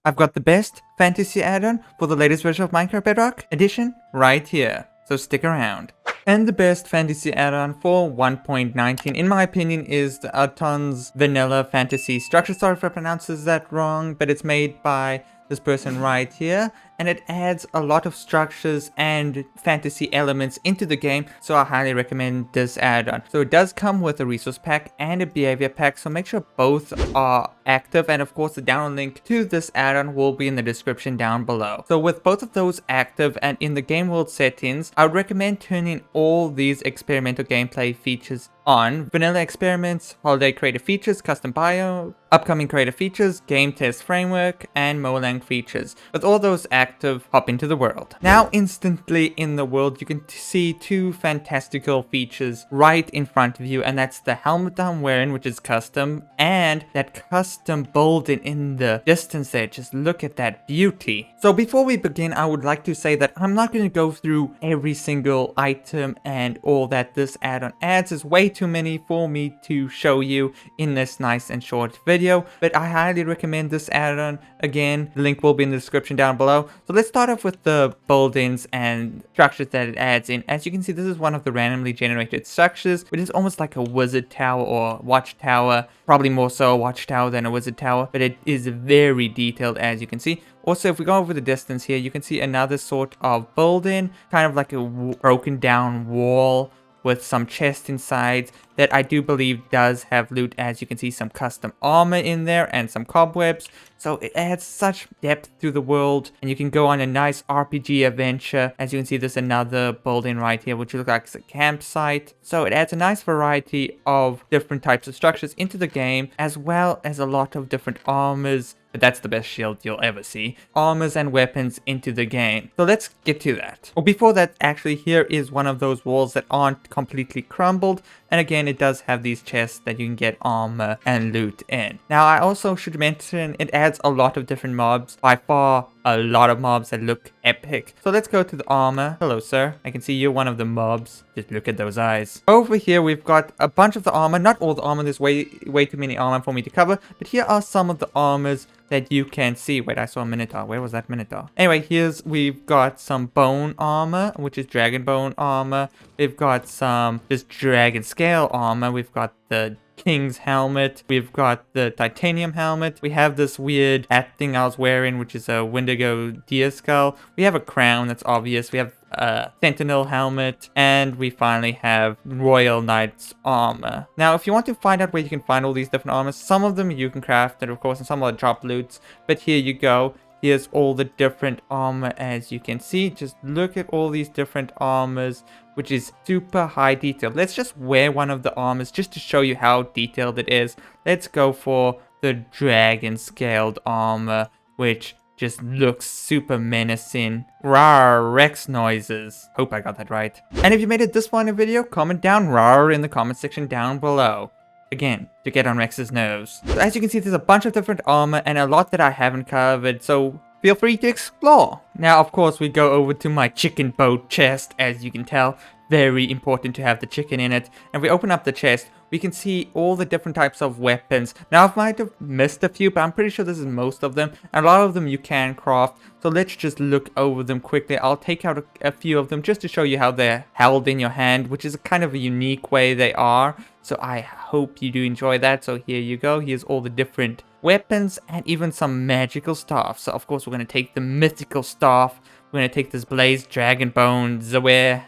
I've got the best fantasy add-on for the latest version of Minecraft Bedrock edition right here, so stick around. And the best fantasy add-on for 1.19, in my opinion, is the ADDON's Vanilla Fantasy Structure. Sorry if I pronounces that wrong, but it's made by this person right here, and it adds a lot of structures and fantasy elements into the game, so I highly recommend this add-on. So it does come with a resource pack and a behavior pack, so make sure both are active, and of course the download link to this add-on will be in the description down below. So with both of those active and in the game world settings, I would recommend turning all these experimental gameplay features on: vanilla experiments, holiday creative features, custom bio, upcoming creative features, game test framework, and Molang features. With all those active, hop into the world. Now instantly in the world you can see two fantastical features right in front of you, and that's the helmet I'm wearing, which is custom, and that custom building in the distance there. Just look at that beauty. So before we begin, I would like to say that I'm not going to go through every single item and all that this add-on adds. Is way too many for me to show you in this nice and short video, but I highly recommend this add-on. Again, the link will be in the description down below. So let's start off with the buildings and structures that it adds in. As you can see, this is one of the randomly generated structures, which is almost like a wizard tower or watchtower, probably more so a watchtower than a wizard tower, but it is very detailed, as you can see. Also, if we go over the distance here, you can see another sort of building, kind of like a broken down wall with some chests inside that I do believe does have loot. As you can see, some custom armor in there and some cobwebs. So it adds such depth to the world, and you can go on a nice RPG adventure. As you can see, there's another building right here, which looks like it's a campsite. So it adds a nice variety of different types of structures into the game, as well as a lot of different armors. But that's the best shield you'll ever see. Armors and weapons into the game. So let's get to that. Well, before that, actually, here is one of those walls that aren't completely crumbled. And again, it does have these chests that you can get armor and loot in. Now, I also should mention it adds a lot of different mobs. By far, a lot of mobs that look epic. So let's go to the armor. Hello, sir. I can see you're one of the mobs. Just look at those eyes. Over here, we've got a bunch of the armor. Not all the armor. There's way too many armor for me to cover. But here are some of the armors that you can see. Wait, I saw a Minotaur. Where was that Minotaur? Anyway, we've got some bone armor, which is dragon bone armor. We've got some just dragon scale armor. We've got the King's helmet. We've got the titanium helmet. We have this weird hat thing I was wearing, which is a Wendigo deer skull. We have a crown, that's obvious. We have a sentinel helmet, and we finally have Royal Knight's armor. Now, if you want to find out where you can find all these different armors, some of them you can craft, and of course, and some are drop loots, but here you go. Here's all the different armor, as you can see. Just look at all these different armors, which is super high detail. Let's just wear one of the armors just to show you how detailed it is. Let's go for the dragon scaled armor, which just looks super menacing. Rawr, Rex noises. Hope I got that right. And if you made it this far in the video, comment down rawr in the comment section down below. Again, to get on Rex's nerves. So as you can see, there's a bunch of different armor and a lot that I haven't covered, so feel free to explore. Now, of course, we go over to my chicken boat chest. As you can tell, very important to have the chicken in it. And we open up the chest, we can see all the different types of weapons. Now, I might have missed a few, but I'm pretty sure this is most of them. And a lot of them you can craft. So let's just look over them quickly. I'll take out a few of them just to show you how they're held in your hand, which is a kind of a unique way they are. So I hope you do enjoy that. So here you go. Here's all the different weapons and even some magical staff. So of course we're going to take the mythical staff. We're going to take this blazed dragon bone Zaware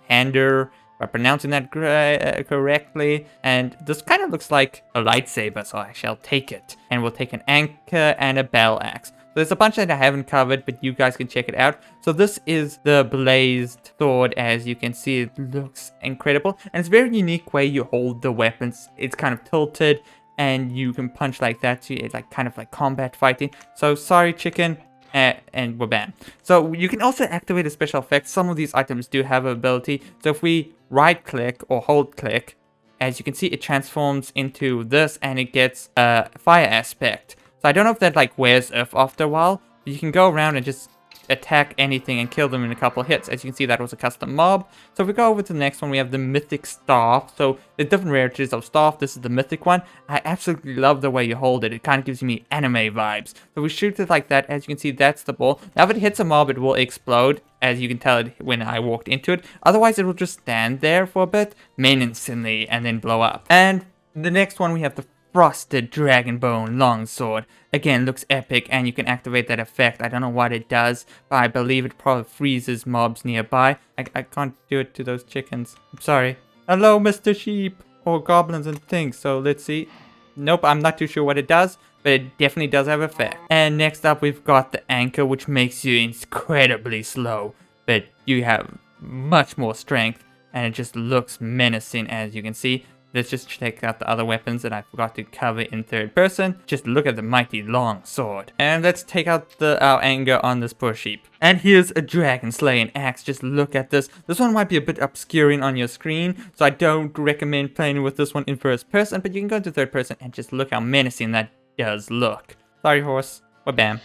Hander, by pronouncing that correctly. And this kind of looks like a lightsaber, so I shall take it. And we'll take an anchor and a bell axe. So there's a bunch that I haven't covered, but you guys can check it out. So this is the blazed sword. As you can see, it looks incredible. And it's a very unique way you hold the weapons. It's kind of tilted, and you can punch like that. So it's like kind of like combat fighting. So sorry, chicken. And we're banned. So you can also activate a special effect. Some of these items do have an ability. So if we right click or hold click, as you can see, it transforms into this and it gets a fire aspect. So I don't know if that like wears off after a while, but you can go around and just attack anything and kill them in a couple of hits. As you can see, that was a custom mob. So if we go over to the next one, we have the Mythic Staff. So there's different rarities of staff. This is the Mythic one. I absolutely love the way you hold it. It kind of gives me anime vibes. So we shoot it like that. As you can see, that's the ball. Now if it hits a mob, it will explode. As you can tell it when I walked into it. Otherwise, it will just stand there for a bit, menacingly, and then blow up. And the next one, we have the Frosted Dragonbone Longsword. Again, looks epic, and you can activate that effect. I don't know what it does, but I believe it probably freezes mobs nearby. I can't do it to those chickens. I'm sorry. Hello, Mr. Sheep, or goblins and things. So let's see. Nope, I'm not too sure what it does, but it definitely does have effect. And next up, we've got the Anchor, which makes you incredibly slow, but you have much more strength, and it just looks menacing, as you can see. Let's just check out the other weapons that I forgot to cover in third person. Just look at the mighty long sword. And let's take out our anger on this poor sheep. And here's a dragon slaying axe. Just look at this. This one might be a bit obscuring on your screen, so I don't recommend playing with this one in first person, but you can go into third person and just look how menacing that does look. Sorry, horse. Well, bam.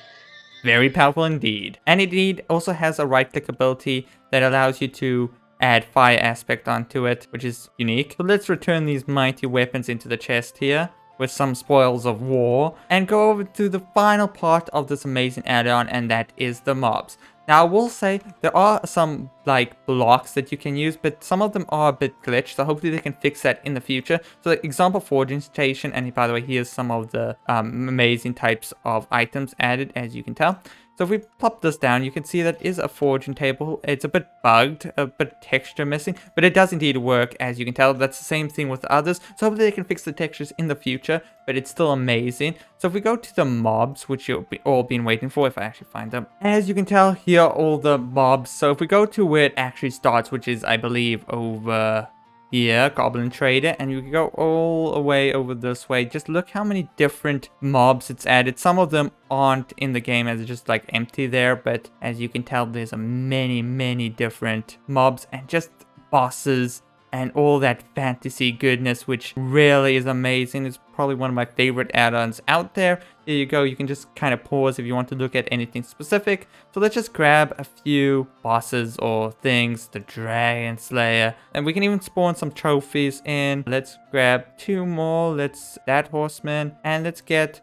Very powerful indeed. And indeed also has a right click ability that allows you to add fire aspect onto it, which is unique. So let's return these mighty weapons into the chest here with some spoils of war and go over to the final part of this amazing add-on, and that is the mobs. Now I will say there are some like blocks that you can use, but some of them are a bit glitched, so hopefully they can fix that in the future. So like, example, forging station, and by the way, here's some of the amazing types of items added, as you can tell. So if we plop this down, you can see that is a forging table. It's a bit bugged, a bit texture missing, but it does indeed work, as you can tell. That's the same thing with the others. So hopefully they can fix the textures in the future, but it's still amazing. So if we go to the mobs, which you've all been waiting for, if I actually find them. As you can tell, here are all the mobs. So if we go to where it actually starts, which is, I believe, over here, Goblin Trader, and you can go all the way over this way. Just look how many different mobs it's added. Some of them aren't in the game as it's just like empty there, but as you can tell, there's many different mobs and just bosses and all that fantasy goodness, which really is amazing. It's probably one of my favorite add-ons out there. Here you go. You can just kind of pause if you want to look at anything specific. So let's just grab a few bosses or things. The Dragon Slayer. And we can even spawn some trophies in. Let's grab 2 more. That horseman. And let's get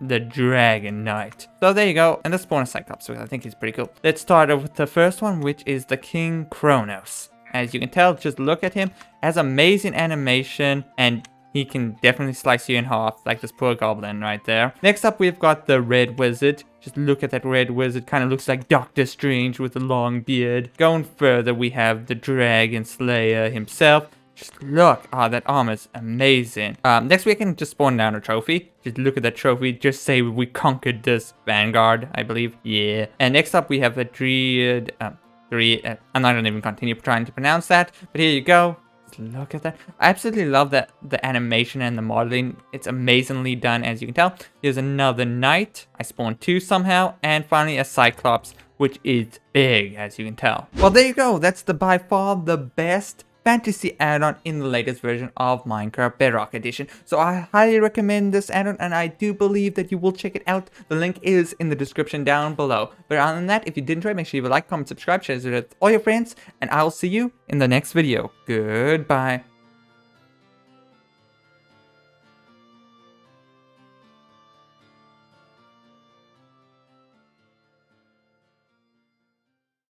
the Dragon Knight. So there you go. And let's spawn a Cyclops, which I think is pretty cool. Let's start off with the first one, which is the King Kronos. As you can tell, just look at him. Has amazing animation, and he can definitely slice you in half, like this poor goblin right there. Next up, we've got the Red Wizard. Just look at that Red Wizard. Kind of looks like Doctor Strange with a long beard. Going further, we have the Dragon Slayer himself. Just look. That armor's amazing. Next, we can just spawn down a trophy. Just look at that trophy. Just say we conquered this Vanguard, I believe. Yeah. And next up, we have the Dryad. I'm not gonna even continue trying to pronounce that, but here you go. Just look at that. I absolutely love that the animation and the modeling. It's amazingly done, as you can tell. Here's another knight. I spawned 2 somehow, and finally a Cyclops, which is big, as you can tell. Well, there you go. That's by far the best fantasy add-on in the latest version of Minecraft Bedrock Edition. So I highly recommend this add-on, and I do believe that you will check it out. The link is in the description down below. But other than that, if you did enjoy, make sure you leave a like, comment, subscribe, share it with all your friends, and I will see you in the next video. Goodbye.